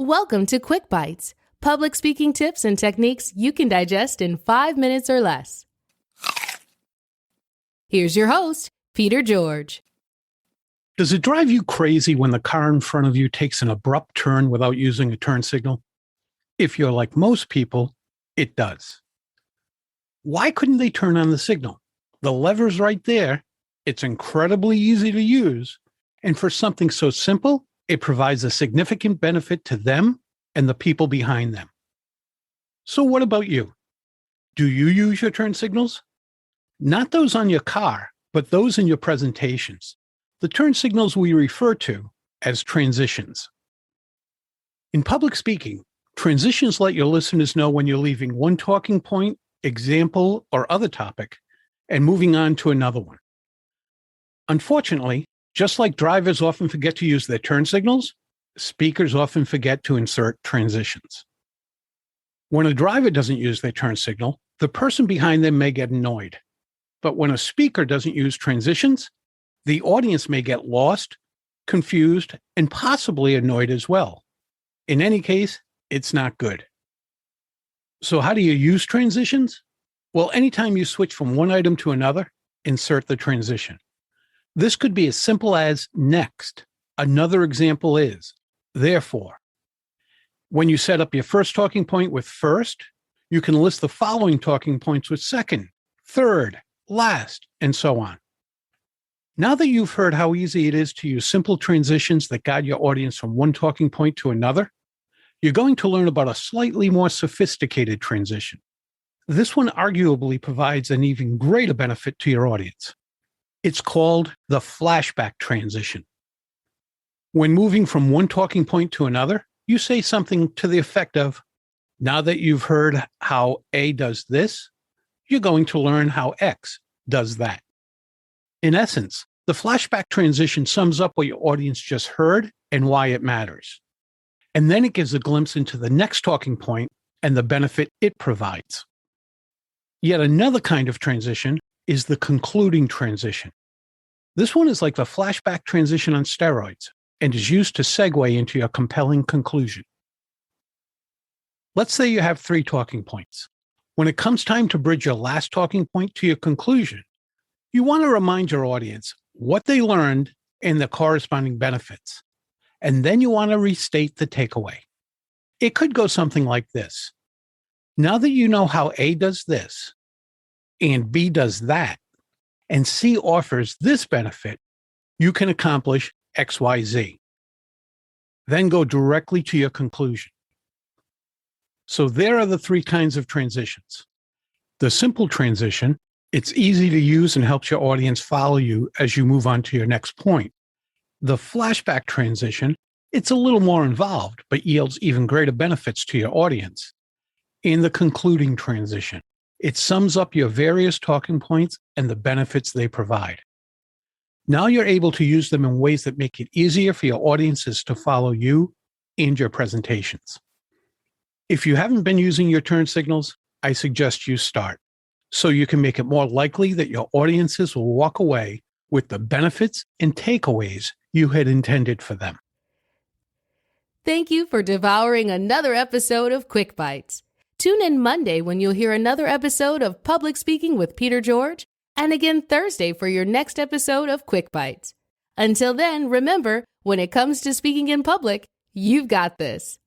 Welcome to QuickBites, public speaking tips and techniques you can digest in 5 minutes or less. Here's your host, Peter George. Does it drive you crazy when the car in front of you takes an abrupt turn without using a turn signal? If you're like most people, it does. Why couldn't they turn on the signal? The lever's right there. It's incredibly easy to use. And for something so simple, it provides a significant benefit to them and the people behind them. So what about you? Do you use your turn signals? Not those on your car, but those in your presentations. The turn signals we refer to as transitions. In public speaking, transitions let your listeners know when you're leaving one talking point, example, or other topic and moving on to another one. Unfortunately, just like drivers often forget to use their turn signals, speakers often forget to insert transitions. When a driver doesn't use their turn signal, the person behind them may get annoyed. But when a speaker doesn't use transitions, the audience may get lost, confused, and possibly annoyed as well. In any case, it's not good. So how do you use transitions? Well, anytime you switch from one item to another, insert the transition. This could be as simple as next. Another example is therefore. When you set up your first talking point with first, you can list the following talking points with second, third, last, and so on. Now that you've heard how easy it is to use simple transitions that guide your audience from one talking point to another, you're going to learn about a slightly more sophisticated transition. This one arguably provides an even greater benefit to your audience. It's called the flashback transition. When moving from one talking point to another, you say something to the effect of, now that you've heard how A does this, you're going to learn how X does that. In essence, the flashback transition sums up what your audience just heard and why it matters. And then it gives a glimpse into the next talking point and the benefit it provides. Yet another kind of transition is the concluding transition. This one is like the flashback transition on steroids and is used to segue into your compelling conclusion. Let's say you have 3 talking points. When it comes time to bridge your last talking point to your conclusion, you want to remind your audience what they learned and the corresponding benefits. And then you want to restate the takeaway. It could go something like this. Now that you know how A does this, and B does that, and C offers this benefit, you can accomplish XYZ. Then go directly to your conclusion. So there are the 3 kinds of transitions. The simple transition, it's easy to use and helps your audience follow you as you move on to your next point. The flashback transition, it's a little more involved, but yields even greater benefits to your audience. In the concluding transition, it sums up your various talking points and the benefits they provide. Now you're able to use them in ways that make it easier for your audiences to follow you and your presentations. If you haven't been using your turn signals, I suggest you start, so you can make it more likely that your audiences will walk away with the benefits and takeaways you had intended for them. Thank you for devouring another episode of QuickBites. Tune in Monday when you'll hear another episode of Public Speaking with Peter George, and again Thursday for your next episode of QuickBites. Until then, remember, when it comes to speaking in public, you've got this.